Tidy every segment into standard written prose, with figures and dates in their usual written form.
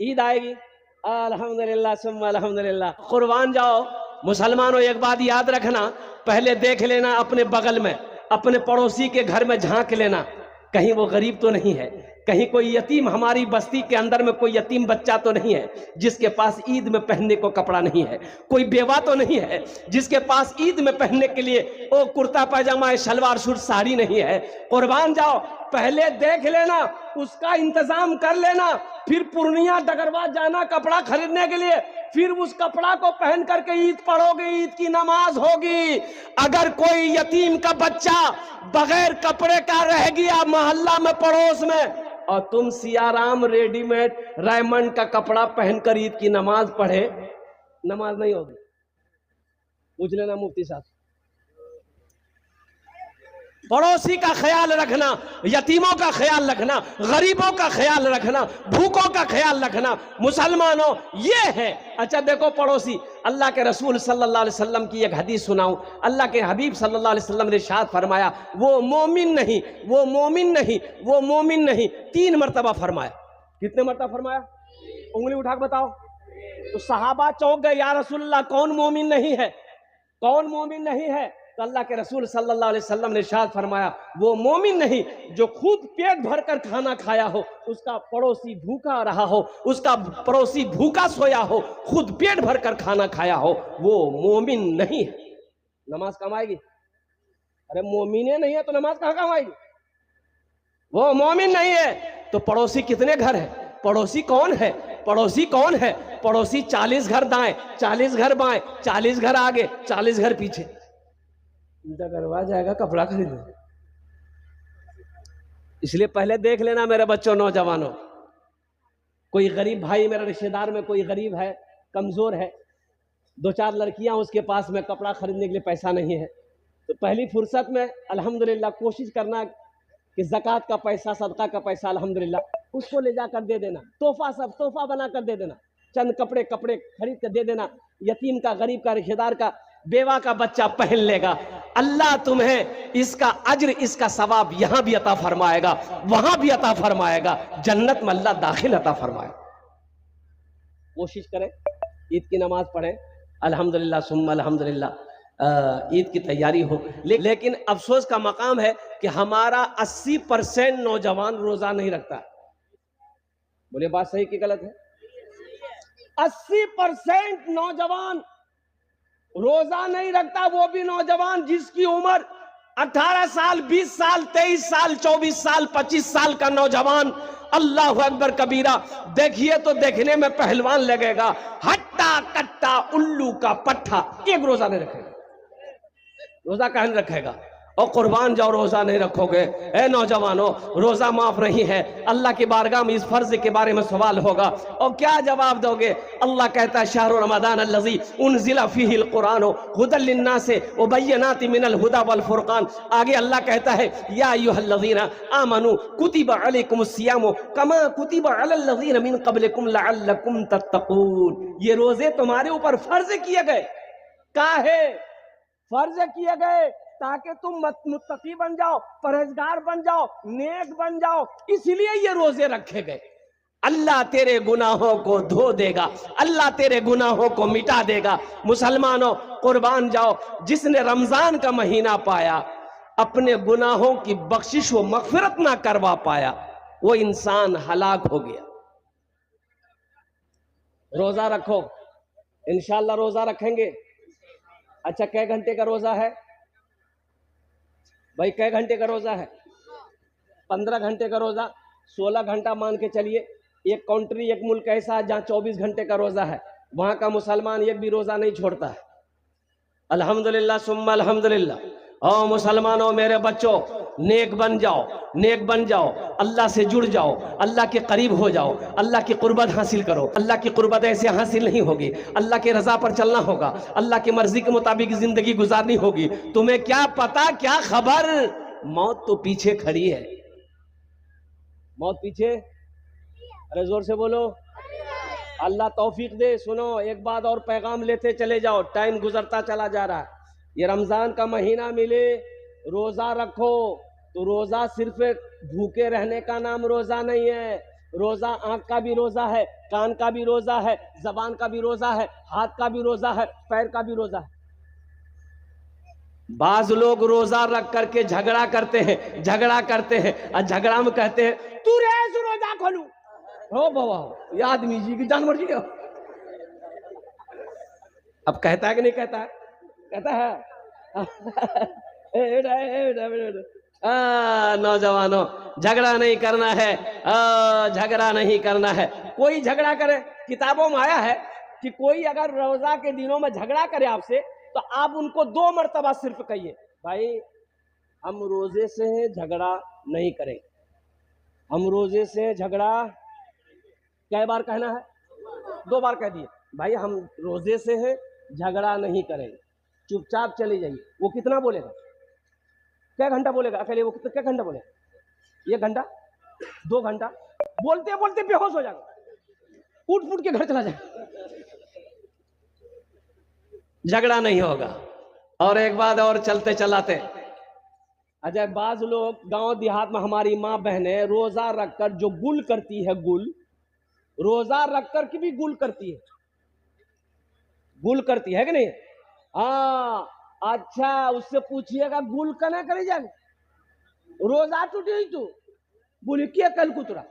ईद आएगी, अल्हम्दुलिल्लाह सुम्मा अल्हम्दुलिल्लाह। कुर्बान जाओ मुसलमानों, एक बात याद रखना, पहले देख लेना अपने बगल में, अपने पड़ोसी के घर में झांक लेना, कहीं वो गरीब तो नहीं है, कहीं कोई यतीम, हमारी बस्ती के अंदर में कोई यतीम बच्चा तो नहीं है जिसके पास ईद में पहनने को कपड़ा नहीं है, कोई बेवा तो नहीं है जिसके पास ईद में पहनने के लिए वो कुर्ता पैजामा शलवार सूट साड़ी नहीं है। कुर्बान जाओ, पहले देख लेना, उसका इंतजाम कर लेना, फिर पूर्णिया डगरवा जाना कपड़ा खरीदने के लिए, फिर उस कपड़ा को पहन करके ईद पढ़ोगे, ईद की नमाज होगी। अगर कोई यतीम का बच्चा बगैर कपड़े का रह गया मोहल्ला में पड़ोस में, और तुम सियाराम रेडीमेड रायमंड का कपड़ा पहनकर ईद की नमाज पढ़े, नमाज नहीं होगी। पूछ लेना मुफ्ती साहब। पड़ोसी का ख्याल रखना, यतीमों का ख्याल रखना, गरीबों का ख्याल रखना, भूखों का ख्याल रखना, मुसलमानों ये है। अच्छा देखो पड़ोसी, अल्लाह के रसूल सल्लल्लाहु अलैहि वसल्लम की एक हदीस सुनाऊं। अल्लाह के हबीब सल्लल्लाहु अलैहि वसल्लम ने इरशाद फरमाया, वो मोमिन नहीं, वो मोमिन नहीं, वो मोमिन नहीं, 3 मरतबा फरमाया। कितने मरतबा फरमाया? उंगली उठा के बताओ। तो सहाबा चौंक गए, या रसूलल्लाह कौन मोमिन नहीं है, कौन मोमिन नहीं है? तो अल्लाह के रसूल सल्लल्लाहु अलैहि वसल्लम ने इरशाद फरमाया, वो मोमिन नहीं जो खुद पेट भरकर खाना खाया हो, उसका पड़ोसी भूखा रहा हो, उसका पड़ोसी भूखा सोया हो, खुद पेट भरकर खाना खाया हो, वो मोमिन नहीं है। नमाज कमाएगी? अरे मोमिने नहीं है तो नमाज कहाँ कमाएगी? वो मोमिन नहीं है। तो पड़ोसी कितने घर है? पड़ोसी कौन है? पड़ोसी कौन है? पड़ोसी 40 घर दाएं, 40 घर बाएं, 40 घर आगे, 40 घर पीछे। डगरवा जाएगा कपड़ा खरीदने। इसलिए पहले देख लेना मेरे बच्चों, नौजवानों, कोई गरीब भाई मेरे रिश्तेदार में कोई गरीब है, कमजोर है, 2-4 लड़कियां उसके पास में कपड़ा खरीदने के लिए पैसा नहीं है, तो पहली फुर्सत में अल्हम्दुलिल्लाह कोशिश करना कि ज़कात का पैसा, सदका का पैसा अल्हम्दुलिल्लाह उसको ले जाकर दे देना, तोहफा, सब तोहफा बना कर दे देना, चंद कपड़े खरीद कर दे देना, यतीम का, गरीब का, रिश्तेदार का, बेवा का बच्चा पहन लेगा। अल्लाह तुम्हें इसका अज्र, इसका सवाब यहां भी अता फरमाएगा, वहां भी अता फरमाएगा, जन्नत में अल्लाह दाखिल अता फरमाएगा। कोशिश करें, ईद की नमाज पढ़ें, अल्हम्दुलिल्लाह सुम्मा अल्हम्दुलिल्लाह, ईद की तैयारी हो। लेकिन अफसोस का मकाम है कि हमारा 80% नौजवान रोजा नहीं रखता। बोले बात सही कि गलत है? 80% नौजवान रोजा नहीं रखता, वो भी नौजवान जिसकी उम्र 18 साल, 20 साल, 23 साल, 24 साल, 25 साल का नौजवान। अल्लाह अकबर कबीरा। देखिए तो देखने में पहलवान लगेगा, हट्टा कट्टा उल्लू का पट्टा, एक रोजा नहीं रखेगा। रोजा कहाँ रखेगा? और कुर्बान जाओ रोजा नहीं रखोगे। ए नौजवानों, रोजा माफ नहीं है। अल्लाह की बारगाह में इस फर्ज के बारे में सवाल होगा और क्या जवाब दोगे? अल्लाह कहता है, शहरु रमज़ान अल्लज़ी उनज़िला फ़ीहिल कुरान हुदल लिन्नास व बय्यिनातिन मिनल हुदा वल फुरक़ान। आगे अल्लाह कहता है, या अय्युहल्लज़ीना आमनू कुतिबा अलैकुमुस सियाम कमा कुतिबा अलल लज़ीना मिन क़ब्लिकुम लअल्लकुम तत्तक़ून। ये रोजे तुम्हारे ऊपर फर्ज किए गए। काहे फर्ज किए गए? ताकि तुम मुत्तकी बन जाओ, परहेजगार बन जाओ, नेक बन जाओ, इसलिए ये रोजे रखे गए। अल्लाह तेरे गुनाहों को धो देगा, अल्लाह तेरे गुनाहों को मिटा देगा। मुसलमानों कुर्बान जाओ, जिसने रमजान का महीना पाया, अपने गुनाहों की बख्शिश व मगफिरत ना करवा पाया, वो इंसान हलाक हो गया। रोजा रखो, इंशाअल्लाह रोजा रखेंगे। अच्छा, कै घंटे का रोजा है भाई? कै घंटे का रोजा है? 15 घंटे का रोजा, 16 घंटा मान के चलिए। एक कंट्री, एक मुल्क ऐसा है जहाँ 24 घंटे का रोजा है, वहां का मुसलमान एक भी रोजा नहीं छोड़ता है। अल्हम्दुलिल्लाह सुम्मा अल्हम्दुलिल्लाह। और मुसलमानों, मेरे बच्चों, नेक बन जाओ, नेक बन जाओ, अल्लाह से जुड़ जाओ, अल्लाह के करीब हो जाओ, अल्लाह की कुर्बत हासिल करो। अल्लाह की कुर्बत ऐसे हासिल नहीं होगी, अल्लाह के रजा पर चलना होगा, अल्लाह की मर्जी के मुताबिक जिंदगी गुजारनी होगी। तुम्हें क्या पता, क्या खबर, मौत तो पीछे खड़ी है। मौत पीछे, अरे जोर से बोलो, अल्लाह तौफीक दे। सुनो, एक बात और पैगाम लेते चले जाओ, टाइम गुजरता चला जा रहा है। ये रमजान का महीना मिले, रोजा रखो, तो रोजा सिर्फ भूखे रहने का नाम रोजा नहीं है। रोजा आंख का भी रोजा है, कान का भी रोजा है, जबान का भी रोजा है, हाथ का भी रोजा है, पैर का भी रोजा है। बाज लोग रोजा रख करके झगड़ा करते हैं और झगड़ा में कहते हैं तू रेस रोजा खोलू हो बाबा, ये आदमी जी की जानवर जी हो। अब कहता है कि नहीं कहता है? कहता है नौजवानों झगड़ा नहीं करना है, झगड़ा नहीं करना है। कोई झगड़ा करे, किताबों में आया है कि कोई अगर रोजा के दिनों में झगड़ा करे आपसे तो आप उनको 2 मरतबा सिर्फ कहिए, भाई हम रोजे से हैं, झगड़ा नहीं करेंगे। हम रोजे से झगड़ा क्या बार कहना है? 2 बार कह दिए, भाई हम रोजे से हैं, झगड़ा नहीं करेंगे, चुपचाप चले जाइए। वो कितना बोलेगा? क्या घंटा बोलेगा अकेले? वो क्या घंटा बोलेगा? 1 घंटा, 2 घंटा? बोलते बोलते बेहोश हो जाएगा, उठ फूट के घर चला जाएगा। झगड़ा नहीं होगा। और एक बात और चलते चलाते, अजय बाज लोग गांव देहात में हमारी माँ बहनें रोजा रखकर जो गुल करती है, गुल रोजा रखकर की भी गुल करती है, गुल करती है कि नहीं? हाँ अच्छा, उससे पूछिएगा गुल कना करे जाए, रोजा टूटी तू बोली क्या कल कुतरा,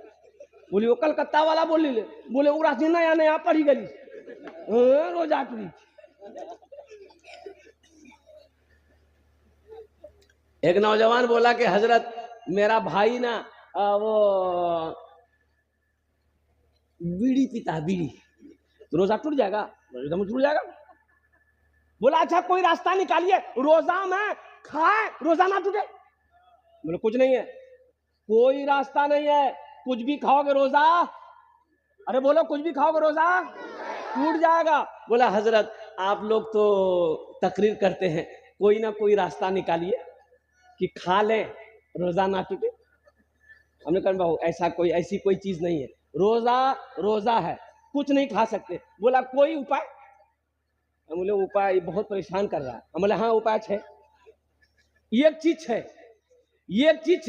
बोली वो कलकत्ता वाला बोली ले, बोले उरा नया नया पढ़ी गली रोजा टूटी। एक नौजवान बोला कि हजरत मेरा भाई ना वो बीड़ी पीता है, बीड़ी, तो रोजा टूट जाएगा? रोजा टूट जाएगा। बोला अच्छा कोई रास्ता निकालिए रोजा में खाए रोजा ना टूटे। बोले कुछ नहीं है, कोई रास्ता नहीं है, कुछ भी खाओगे रोजा, अरे बोलो कुछ भी खाओगे रोजा टूट जाएगा। बोला हजरत आप लोग तो तकरीर करते हैं, कोई ना कोई रास्ता निकालिए कि खा लें रोजा ना टूटे। हमने कहा बाबू ऐसी कोई चीज नहीं है, रोजा रोजा है, कुछ नहीं खा सकते। बोला कोई उपाय? हम बोले उपाय बहुत परेशान कर रहा है। हम बोले हाँ उपाय है, एक चीज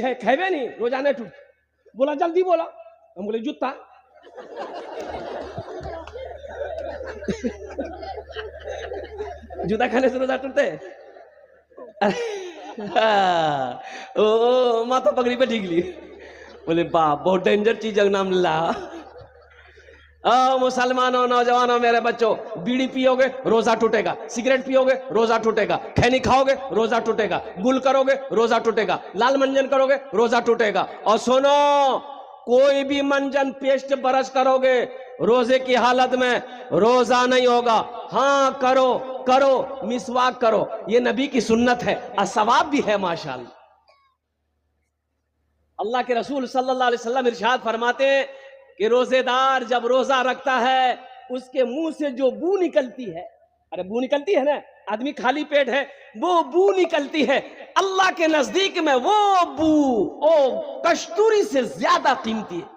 है खेबे नहीं रोजा नहीं टूट। बोला जल्दी बोला। हम बोले जूता। जूता खाने से रोजा टूटते? ओ माथा पगड़ी पे ठीक ली। बोले बाप बहुत डेंजर चीज का नाम ला। मुसलमानों, नौजवानों, मेरे बच्चों, बीड़ी पियोगे रोजा टूटेगा, सिगरेट पियोगे रोजा टूटेगा, खैनी खाओगे रोजा टूटेगा, गुल करोगे रोजा टूटेगा, लाल मंजन करोगे रोजा टूटेगा। और सुनो, कोई भी मंजन पेस्ट ब्रश करोगे रोजे की हालत में रोजा नहीं होगा। हाँ करो करो, मिसवाक करो, ये नबी की सुन्नत है और सवाब भी है माशाअल्लाह। अल्लाह के रसूल सल्लल्लाहु अलैहि वसल्लम इरशाद फरमाते हैं कि रोजेदार जब रोजा रखता है उसके मुंह से जो बू निकलती है, अरे बू निकलती है ना, आदमी खाली पेट है, वो बू निकलती है, अल्लाह के नजदीक में वो बू ओ कस्तूरी से ज्यादा कीमती है,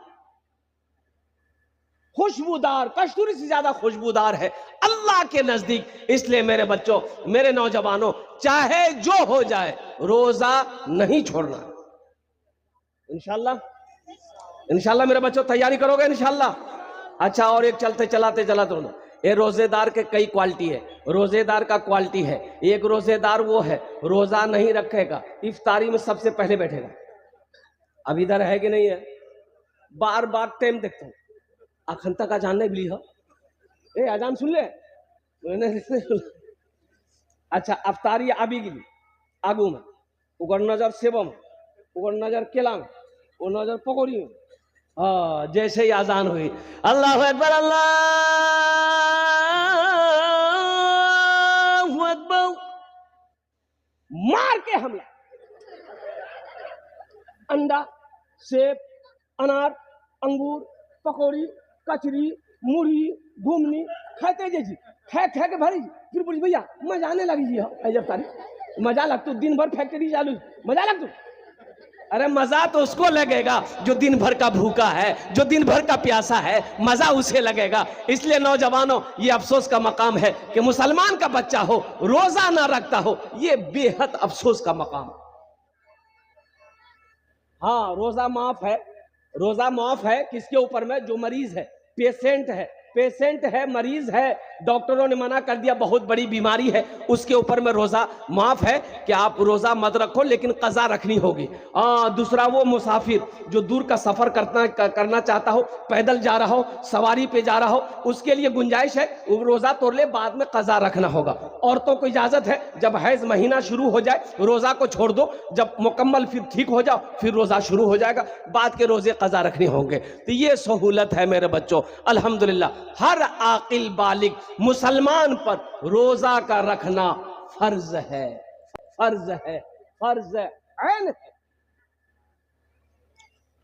खुशबूदार, कस्तूरी से ज्यादा खुशबूदार है अल्लाह के नजदीक। इसलिए मेरे बच्चों, मेरे नौजवानों, चाहे जो हो जाए रोजा नहीं छोड़ना। इंशाल्लाह इंशाल्लाह मेरे बच्चों तैयारी करोगे इंशाल्लाह। अच्छा, और एक चलते चलाते ये रोजेदार के कई क्वालिटी है। रोजेदार का क्वालिटी है, एक रोजेदार वो है रोजा नहीं रखेगा, इफ्तारी में सबसे पहले बैठेगा। अब इधर है कि नहीं है? बार बार टाइम देखता हूँ, अखंता का जानने भी हो ए आजान सुन ले। अच्छा, अफ्तारी आबी गिली आगू में, उगर नजर सेवा में, उगर नजर केला में, वो नजर पकौड़ी में। जैसे ही आजान हुई अल्लाह अकबर अल्लाहु अकबर, मार के हमला, अंडा, सेब, अनार, अंगूर, पकौड़ी, कचरी, मुड़ी, घूमनी खाते जैसी खै के भरी। फिर बोली भैया मजा आने लगी जी। जब तारीख मजा लग तू दिन भर फैक्ट्री चालू, मजा लग तू। अरे मजा तो उसको लगेगा जो दिन भर का भूखा है, जो दिन भर का प्यासा है, मजा उसे लगेगा। इसलिए नौजवानों, ये अफसोस का मकाम है कि मुसलमान का बच्चा हो रोजा ना रखता हो, ये बेहद अफसोस का मकाम। हाँ रोजा माफ है, रोजा माफ है किसके ऊपर में? जो मरीज है, पेशेंट है, मरीज है, डॉक्टरों ने मना कर दिया बहुत बड़ी बीमारी है, उसके ऊपर में रोजा माफ है कि आप रोजा मत रखो, लेकिन कज़ा रखनी होगी। दूसरा वो मुसाफिर जो दूर का सफर करना चाहता हो, पैदल जा रहा हो, सवारी पे जा रहा हो, उसके लिए गुंजाइश है, वो रोजा तोड़ ले, बाद में कज़ा रखना होगा। औरतों को इजाजत है, जब हैज महीना शुरू हो जाए रोजा को छोड़ दो, जब मुकम्मल फिर ठीक हो जाओ फिर रोजा शुरू हो जाएगा, बाद के रोजे कज़ा रखने होंगे। तो ये सहूलत है मेरे बच्चों, अल्हम्दुलिल्लाह। हर आकिल बालिग मुसलमान पर रोजा का रखना फर्ज है, फर्ज ऐन है।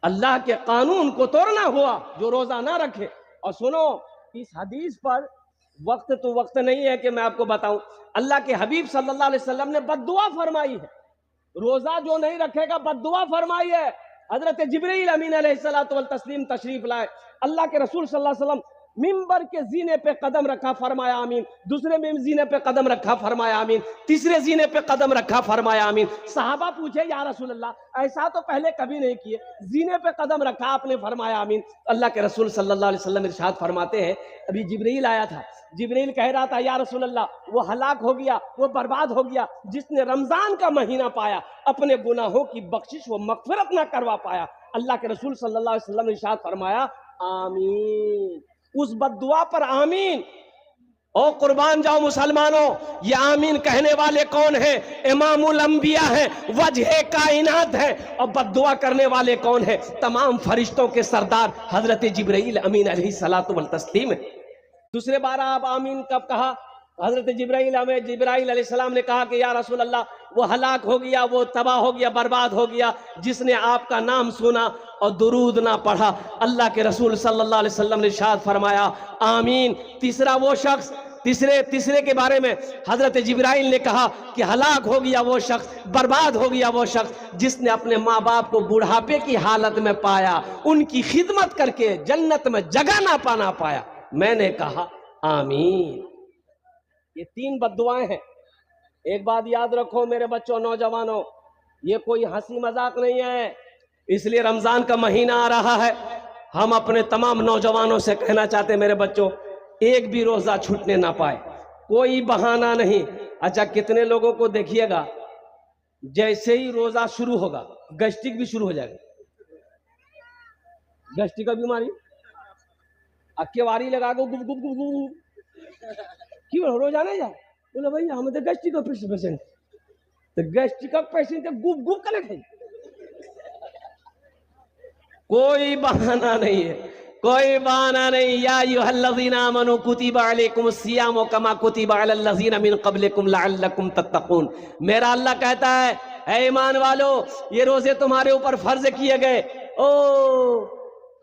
अल्लाह के कानून को तोड़ना हुआ जो रोजा ना रखे। और सुनो, इस हदीस पर वक्त तो वक्त नहीं है कि मैं आपको बताऊं, अल्लाह के हबीब सल्लल्लाहु अलैहि वसल्लम ने बद्दुआ फरमाई है, रोजा जो नहीं रखेगा बद्दुआ फरमाई है। हजरत जिब्रील अमीन अलैहिस्सलातु वल तस्लीम तशरीफ लाए, अल्लाह के रसूल सल्लल्लाहु अलैहि वसल्लम मिंबर के जीने पे कदम रखा, फरमाया आमीन। दूसरे में जीने पे कदम रखा, फरमाया आमीन। तीसरे जीने पे कदम रखा, फरमाया आमीन। सहाबा पूछे या रसूल अल्लाह, ऐसा तो पहले कभी नहीं किए, जीने पे कदम रखा आपने, फरमाया आमीन। अल्लाह के रसूल सल्लल्लाहु अलैहि वसल्लम इरशाद फरमाते हैं, अभी जिब्रील आया था, जिब्रील कह रहा था या रसूल अल्लाह वो हलाक हो गया, वो बर्बाद हो गया जिसने रमजान का महीना पाया, अपने गुनाहों की बख्शिश वो मगफिरत ना करवा पाया। अल्लाह के रसूल सल्लल्लाहु अलैहि वसल्लम ने इरशाद फरमाया आमीन। उस बद्दुआ पर आमीन। ओ कुर्बान जाओ मुसलमानों, ये आमीन कहने वाले कौन है? इमामुल अंबिया है, वजह कायनात है। और बद्दुआ करने वाले कौन है? तमाम फरिश्तों के सरदार हजरत जिब्रील अमीन अलैहिस्सलातु वल तस्लीम है। दूसरे बार आप आमीन कब कहा? हजरत जिब्राइल अलैहिस्सलाम ने कहा कि या रसूल अल्लाह वो हलाक हो गया, वो तबाह हो गया, बर्बाद हो गया जिसने आपका नाम सुना और दुरूद ना पढ़ा। अल्लाह के रसूल सल्लल्लाहु अलैहि वसल्लम ने इरशाद फरमाया आमीन। तीसरा वो शख्स, तीसरे के बारे में हजरत जिब्राइल ने कहा कि हलाक हो गया वो शख्स, बर्बाद हो गया वो शख्स जिसने अपने माँ बाप को बुढ़ापे की हालत में पाया, उनकी खिदमत करके जन्नत में जगह ना पाया। मैंने कहा आमीन। ये 3 बद्दुआएं हैं। एक बात याद रखो मेरे बच्चों, नौजवानों, ये कोई हंसी मजाक नहीं है। इसलिए रमजान का महीना आ रहा है, हम अपने तमाम नौजवानों से कहना चाहते हैं मेरे बच्चों, एक भी रोजा छूटने ना पाए, कोई बहाना नहीं। अच्छा, कितने लोगों को देखिएगा जैसे ही रोजा शुरू होगा गैस्ट्रिक भी शुरू हो जाएगा। गैस्ट्रिक का बीमारी अक्केवारी लगा दो, गुप गुप गुप गुप, क्यों रोजा नहीं जाए? बोले भैया हम तो गैस्ट्रिक का पेशेंट, तो गैस्ट्रिक का पेशेंट गुप गुप कर लेते। कोई बहाना नहीं है, कोई बहाना नहीं। या अय्युहल्लज़ीना आमनू कुतिबा अलैकुमुस सियामु कमा कुतिबा अलल लज़ीना मिन क़ब्लिकुम लअल्लकुम तत्तक़ून। मेरा अल्लाह कहता है, ऐ ईमान वालो, ये रोजे तुम्हारे ऊपर फर्ज किए गए। ओ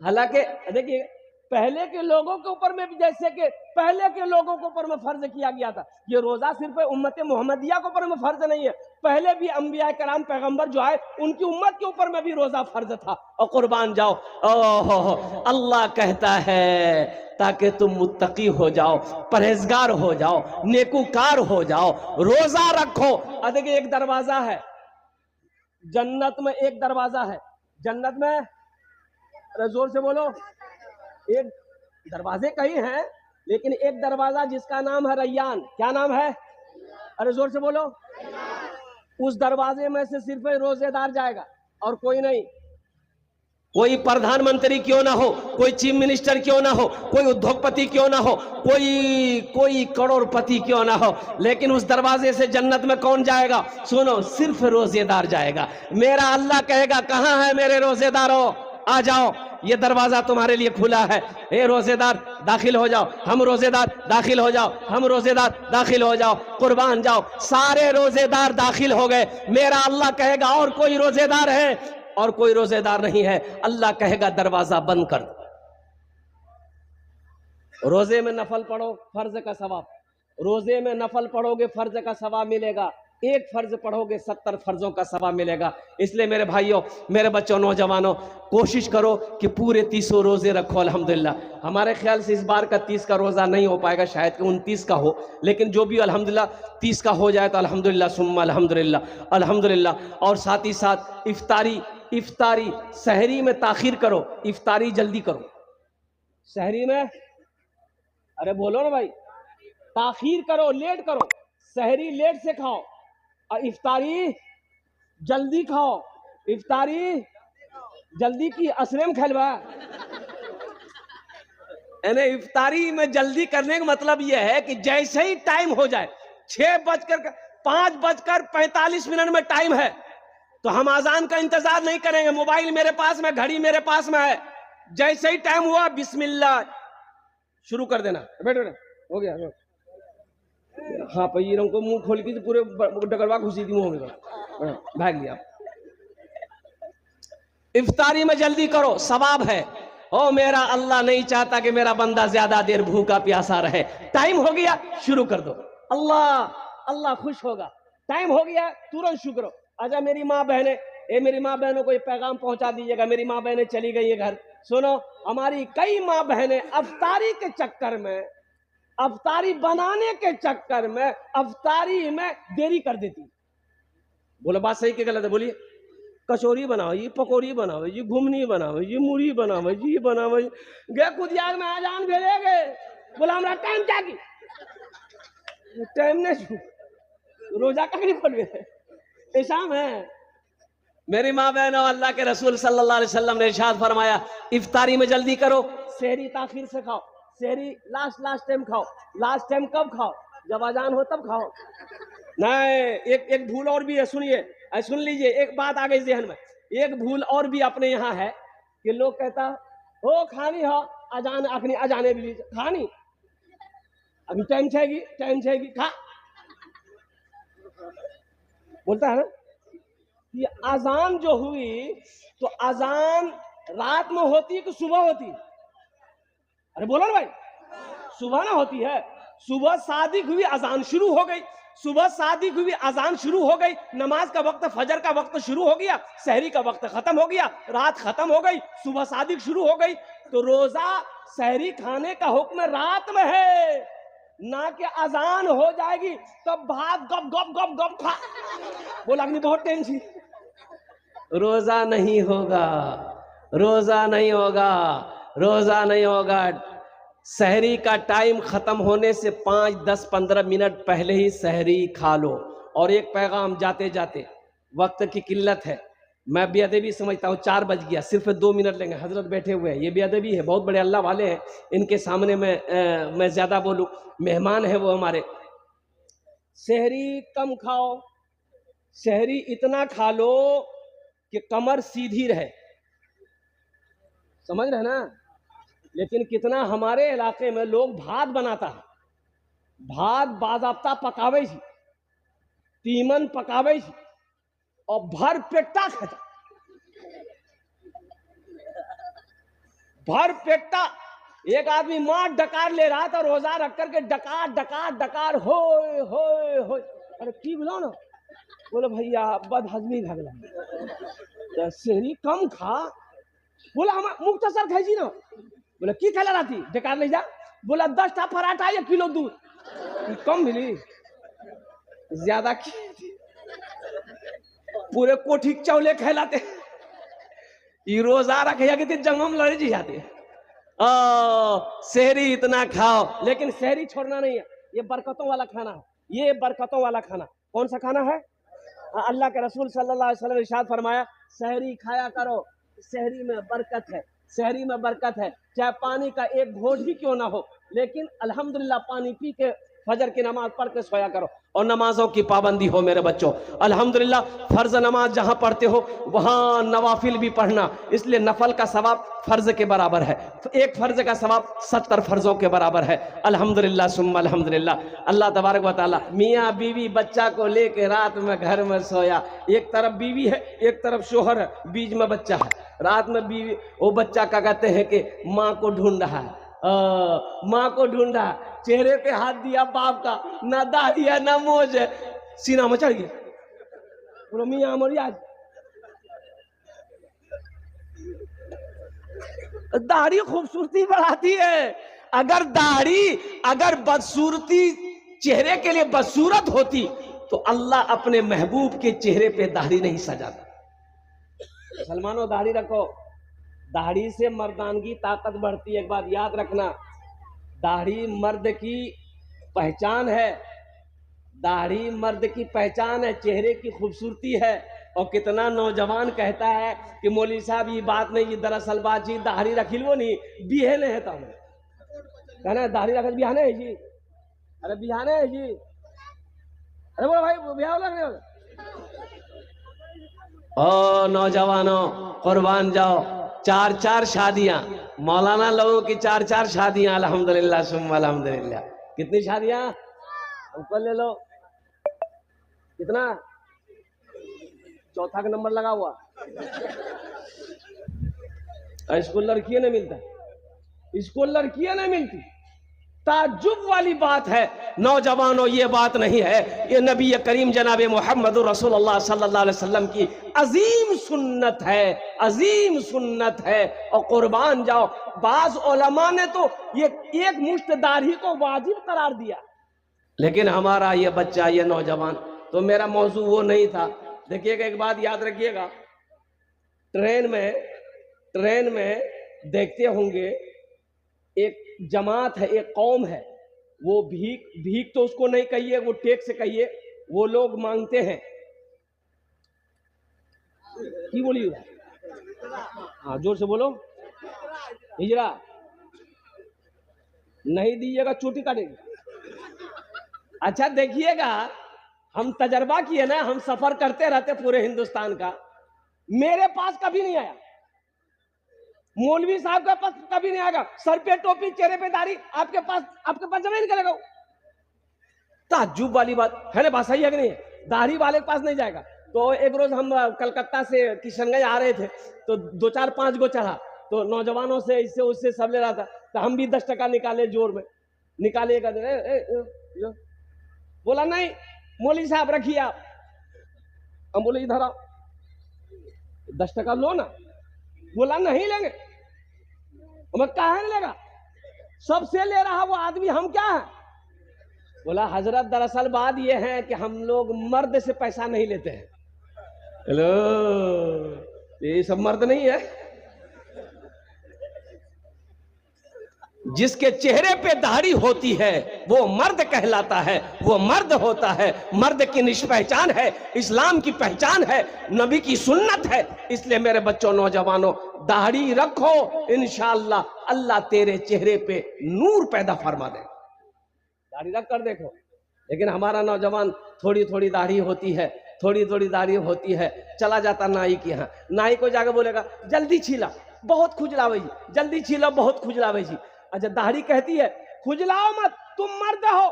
हालांकि देखिए पहले के लोगों के ऊपर में भी, जैसे कि पहले के लोगों के ऊपर में फर्ज किया गया था, ये रोजा सिर्फ उम्मत मोहम्मदिया के ऊपर में फर्ज नहीं है, पहले भी अंबिया कराम पैगंबर जो आए उनकी उम्मत के ऊपर में भी रोजा फर्ज था। और कुर्बान जाओ, अल्लाह कहता है ताकि तुम मुत्तकी हो जाओ, परहेजगार हो जाओ, नेकूकार हो जाओ, रोजा रखो। देखिए एक दरवाजा है जन्नत में, एक दरवाजा है जन्नत में, अरे जोर से बोलो, एक दरवाजे कई हैं लेकिन एक दरवाजा जिसका नाम है रैयान। क्या नाम है? अरे जोर से बोलो। उस दरवाजे में से सिर्फ रोजेदार जाएगा और कोई नहीं। कोई प्रधानमंत्री क्यों ना हो, कोई चीफ मिनिस्टर क्यों ना हो, कोई उद्योगपति क्यों ना हो, कोई करोड़पति क्यों ना हो, लेकिन उस दरवाजे से जन्नत में कौन जाएगा? सुनो, सिर्फ रोजेदार जाएगा। मेरा अल्लाह कहेगा कहां है मेरे रोजेदारों, आ जाओ, ये दरवाजा तुम्हारे लिए खुला है। ए रोजेदार दाखिल हो जाओ, हम रोजेदार दाखिल हो जाओ, हम रोजेदार दाखिल हो जाओ। कुर्बान जाओ, सारे रोजेदार दाखिल हो गए। मेरा अल्लाह कहेगा और कोई रोजेदार है? और कोई रोजेदार नहीं है। अल्लाह कहेगा दरवाजा बंद कर दो। रोजे में नफल पढ़ो, फर्ज का सवाब। रोजे में नफल पढ़ोगे फर्ज का सवाब मिलेगा, एक फर्ज पढ़ोगे 70 फर्जों का सवाब मिलेगा। इसलिए मेरे भाइयों, मेरे बच्चों, नौजवानों, कोशिश करो कि पूरे 30 रोजे रखो। अल्हम्दुलिल्लाह हमारे ख्याल से इस बार का 30 का रोजा नहीं हो पाएगा, शायद कि 29 का हो, लेकिन जो भी अल्हम्दुलिल्लाह 30 का हो जाए तो अल्हम्दुलिल्लाह सुम्मा अल्हम्दुलिल्लाह, अल्हम्दुलिल्लाह। और साथ ही साथ इफ्तारी इफ्तारी, सहरी में ताखीर करो, इफ्तारी जल्दी करो। सहरी में, अरे बोलो ना भाई, ताखीर करो, लेट करो। सहरी लेट से खाओ और इफ्तारी जल्दी खाओ। इफ्तारी जल्दी की असरेम खलवा। यानी इफ्तारी में जल्दी करने का मतलब यह है कि जैसे ही टाइम हो जाए, 5:45 में टाइम है, तो हम अजान का इंतजार नहीं करेंगे। मोबाइल मेरे पास में, घड़ी मेरे पास में है, जैसे ही टाइम हुआ बिस्मिल्लाह शुरू कर देना। बैठो ना, हो गया। हाँ पई को मुंह खोल के पूरे डगरवा घुसी थी मुंह में, भाग लिया। इफ्तारी में जल्दी करो, सवाब है। ओ मेरा अल्लाह नहीं चाहता कि मेरा बंदा ज्यादा देर भूखा प्यासा रहे। टाइम हो गया, शुरू कर दो, अल्लाह खुश होगा। टाइम हो गया, तुरंत शुरू करो। अच्छा मेरी माँ बहने, मेरी माँ बहनों को ये पैगाम पहुंचा दीजिएगा, मेरी माँ बहनें चली गई है घर। सुनो, हमारी कई माँ बहनें अफ्तारी के चक्कर में, अफ्तारी बनाने के चक्कर में अफ्तारी में देरी कर देती। बोलो बात सही कि गलत है? बोलिए। कचौरी बनाओ जी, पकौड़ी बनाओ जी, घुमनी बनाओ जी, मुड़ी बनाओ जी, बनाओ जी। गे खुदियार में आजान भेजेगे, बोला हमारा टाइम क्या की टाइम नहीं, रोजा का नहीं खोलवे शाम है। मेरी माँ बहन, अल्लाह के रसूल सल्लल्लाहु अलैहि वसल्लम ने इरशाद फरमाया, इफ्तारी में जल्दी करो, सहरी ताखीर से खाओ। सहरी लास्ट टाइम खाओ। लास्ट टाइम कब खाओ? जब अजान हो तब खाओ। नहीं, एक भूल और भी है, सुनिए, सुन लीजिए। एक बात आ गई जहन में, एक भूल और भी अपने यहाँ है कि लोग कहता हो खानी हो अजान, अपनी अजाने भी खानी, अभी टाइम छेगी खा, बोलता है ना। ये अजान जो हुई, तो अजान रात में होती है कि सुबह होती है? अरे बोलो ना भाई, सुबह ना होती है। सुबह शादी हुई, अजान शुरू हो गई। सुबह शादी हुई, अजान शुरू हो गई, नमाज का वक्त, फजर का वक्त शुरू हो गया, सहरी का वक्त खत्म हो गया, रात खत्म हो गई, सुबह शादी शुरू हो गई। तो रोजा सहरी खाने का हुक्म रात में है, ना कि अजान हो जाएगी तब भात गप गप गप गप खा। बोला अपनी बहुत टेंशन, रोजा नहीं होगा, रोजा नहीं होगा, रोजा नहीं होगा। सहरी का टाइम खत्म होने से 5, 10, 15 मिनट पहले ही सहरी खा लो। और एक पैगाम जाते जाते, वक्त की किल्लत है, मैं बेअदबी समझता हूँ, 4 बज गया, सिर्फ 2 मिनट लेंगे, हजरत बैठे हुए हैं, ये बेअदबी है, बहुत बड़े अल्लाह वाले हैं, इनके सामने मैं ज्यादा बोलूँ, मेहमान है वो हमारे। सहरी कम खाओ, सहरी इतना खा लो कि कमर सीधी रहे, समझ रहे ना। लेकिन कितना हमारे इलाके में लोग भात बनाता है, भात बाज़ाब्ता पकावे छी, तीमन पकावे छी और भर पेटा खाता, भर पेटा। एक आदमी मां डकार ले रहा था, रोजा रख करके डकार डकार डकार होय होय होय। अरे की बोलो ना, बोले भैया बद हजमी भगला, सहरी कम खा। बोला हम मुख्तसर खाई जी ना। बोले की खेला रहती, डकार ले जा। बोला 10 टा पराठा, 1 किलो दूध। कम मिली, ज्यादा पूरे कोठी चौले खिलाते। ये रोजा रखे कि जंगम लड़े जी जाते। सहरी इतना खाओ, लेकिन सहरी छोड़ना नहीं है, ये बरकतों वाला खाना है, ये बरकतों वाला खाना। कौन सा खाना है? अल्लाह के रसूल सल्लल्लाहु अलैहि वसल्लम ने इरशाद फरमाया, सहरी खाया करो, सहरी में बरकत है, सहरी में बरकत है। चाहे पानी का एक घोट भी क्यों ना हो, लेकिन अल्हम्दुलिल्लाह पानी पी के फजर की नमाज पढ़ के सोया करो। और नमाजों की पाबंदी हो मेरे बच्चों, अल्हम्दुलिल्लाह फर्ज नमाज जहां पढ़ते हो वहां नवाफिल भी पढ़ना, इसलिए नफल का सवाब फर्ज के बराबर है, तो एक फर्ज का सवाब 70 फर्जों के बराबर है। अल्हम्दुलिल्लाह सुम्मा अल्हम्दुलिल्लाह। अल्लाह तबारक व तआला मियाँ बीवी बच्चा को लेके रात में घर में सोया, एक तरफ बीवी है, एक तरफ शोहर है, बीच में बच्चा है। रात में बीवी, वो बच्चा क्या कहते हैं कि माँ को ढूंढ रहा है, माँ को ढूंढा, चेहरे पे हाथ दिया बाप का, ना दाढ़ी है ना मोज है, सीना में चढ़ गया। बोलो मियाँ हमारी आज दाढ़ी खूबसूरती बढ़ाती है। अगर दाढ़ी, अगर बदसूरती चेहरे के लिए बदसूरत होती तो अल्लाह अपने महबूब के चेहरे पे दाढ़ी नहीं सजाता। मुसलमानों दाढ़ी रखो, दाढ़ी से मर्दानगी ताकत बढ़ती है। एक बात याद रखना, दाढ़ी मर्द की पहचान है, दाढ़ी मर्द की पहचान है, चेहरे की खूबसूरती है। और कितना नौजवान कहता है कि मौलवी साहब ये बात नहीं, ये दरअसल बात जी दाढ़ी रखी लो नहीं बिहे नहीं है। तो कहना दाढ़ी रख बिहाने है जी, अरे बिहाने है जी, अरे बोलो भाई बिहार लगने वाला। ओ नौजवानों कुर्बान जाओ, 4-4 शादियां, मौलाना लोगों की 4-4 शादियां, अल्हम्दुलिल्लाह सुम्मा अल्हम्दुलिल्लाह। कितनी शादियां ऊपर ले लो, कितना, चौथा का नंबर लगा हुआ। स्कूल लड़कियां नहीं मिलता, स्कूल लड़कियां नहीं मिलती। ताज्जुब वाली बात है नौजवानों, ये बात नहीं है, ये नबी करीम जनाब मोहम्मद रसूलुल्लाह सल्लल्लाहु अलैहि वसल्लम की अजीम सुन्नत है, अजीम सुन्नत है। और कुर्बान जाओ, बाज उलमा ने तो ये एक मुश्त दाढ़ी को वाजिब करार दिया, लेकिन हमारा ये बच्चा, ये नौजवान, तो मेरा मौजू वो नहीं था। देखिएगा, एक बात याद रखिएगा, ट्रेन में देखते होंगे एक जमात है, एक कौम है, वो भीख तो उसको नहीं कहिए, वो टैक्स कहिए, वो लोग मांगते हैं। की बोलिए, हाँ जोर से बोलो, हिजरा नहीं दीजिएगा चोटी काटेगी। अच्छा देखिएगा, हम तजर्बा किए ना, हम सफर करते रहते पूरे हिंदुस्तान का, मेरे पास कभी नहीं आया, मौलवी साहब के पास कभी नहीं आएगा, सर पे टोपी चेहरे पे दाढ़ी, आपके पास जमा नहीं करेगा। ताज्जुब वाली बात है ना, बात सही है कि नहीं, दाढ़ी वाले के पास नहीं जाएगा। तो एक रोज हम कलकत्ता से किशनगंज आ रहे थे, तो 2-4-5 गो चढ़ा, तो नौजवानों से इससे उससे सब ले रहा था, तो हम भी 10 टका निकाले, जोर में निकाले, बोला नहीं मौलवी साहब रखिए आप, हम बोले इधर आओ 10 टका लो ना, बोला नहीं लेंगे, मैं कहा नहीं लेगा, सबसे ले रहा वो आदमी, हम क्या है। बोला हजरत दरअसल बात ये है कि हम लोग मर्द से पैसा नहीं लेते हैं। हेलो, ये सब मर्द नहीं है, जिसके चेहरे पे दाढ़ी होती है वो मर्द कहलाता है, वो मर्द होता है, मर्द की निष्पहचान है, इस्लाम की पहचान है, नबी की सुन्नत है। इसलिए मेरे बच्चों, नौजवानों, दाढ़ी रखो, इंशाअल्लाह अल्लाह तेरे चेहरे पे नूर पैदा फरमा दे। दाढ़ी रख कर देखो। लेकिन हमारा नौजवान थोड़ी थोड़ी दाढ़ी होती है, थोड़ी थोड़ी दाढ़ी होती है, चला जाता नाई के यहाँ, नाई को जाकर बोलेगा जल्दी छीला बहुत खुजलावे जी, जल्दी छीला बहुत खुजलावे जी। अच्छा दाढ़ी कहती है खुजलाओ मत, तुम मर्द हो,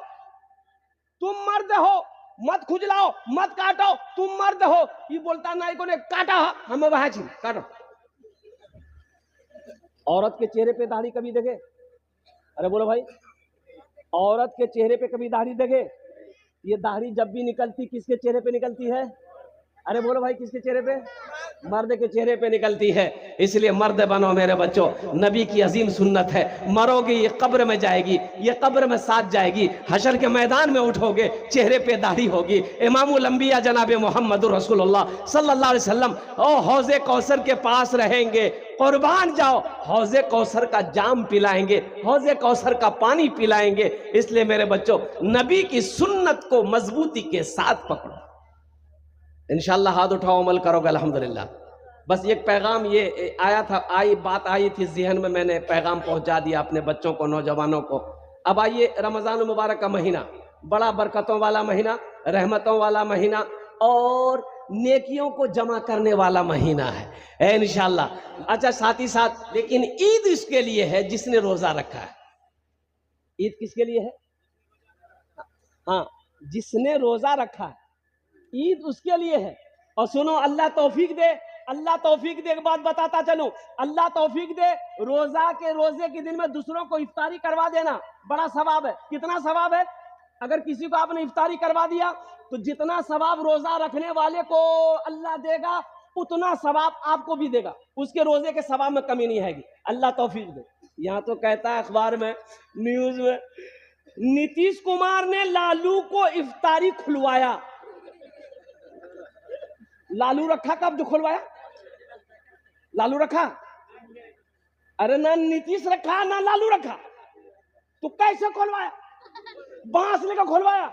तुम मर्द हो, मत खुजलाओ मत काटो, तुम मर्द हो। ये बोलता नाई को ने काटा हमें वहां छील काटो। औरत के चेहरे पे दाढ़ी कभी देखे? अरे बोलो भाई, औरत के चेहरे पे कभी दाढ़ी देखे? ये दाढ़ी जब भी निकलती किसके चेहरे पे निकलती है? अरे बोलो भाई, किसके चेहरे पे? मर्द के चेहरे पे निकलती है। इसलिए मर्द बनो मेरे बच्चों, नबी की अजीम सुन्नत है। मरोगे ये कब्र में जाएगी, ये कब्र में साथ जाएगी, हशर के मैदान में उठोगे चेहरे पे दाढ़ी होगी। इमामुल अंबिया जनाब मोहम्मद रसूलुल्लाह सल्लल्लाहु अलैहि वसल्लम और हौज़े कौसर के पास रहेंगे। कुर्बान जाओ, हौज़े कौसर का जाम पिलाएंगे, हौज़े कौसर का पानी पिलाएंगे। इसलिए मेरे बच्चों, नबी की सुन्नत को मजबूती के साथ पकड़ो, इंशाअल्लाह हाथ उठाओ, अमल करोगे अल्हम्दुलिल्लाह। बस एक पैगाम ये आया था, बात आई थी ज़हन में, मैंने पैगाम पहुंचा दिया अपने बच्चों को, नौजवानों को। अब आइए, रमज़ान मुबारक का महीना, बड़ा बरकतों वाला महीना, रहमतों वाला महीना और नेकियों को जमा करने वाला महीना है इंशाअल्लाह। अच्छा साथ ही साथ, लेकिन ईद इसके लिए है जिसने रोजा रखा है। ईद किसके लिए है? हाँ, जिसने रोजा रखा है, ईद उसके लिए है। और सुनो, अल्लाह तौफीक दे, अल्लाह तौफीक दे, एक बात बताता चलूं, अल्लाह तौफीक दे, रोजे के दिन में दूसरों को इफ्तारी करवा देना बड़ा सवाब है। कितना सवाब है? अगर किसी को आपने इफ्तारी करवा दिया तो जितना सवाब रोजा रखने वाले को अल्लाह देगा, उतना सवाब आपको भी देगा, उसके रोजे के सवाब में कमी नहीं आएगी। अल्लाह तौफीक दे। यहाँ तो कहता है अखबार में, न्यूज में, नीतीश कुमार ने लालू को इफ्तारी खुलवाया। लालू रखा कब जो खुलवाया? लालू रखा? अरे ना नीतीश रखा ना लालू रखा, तो कैसे खोलवाया? बांस लेकर खोलवाया।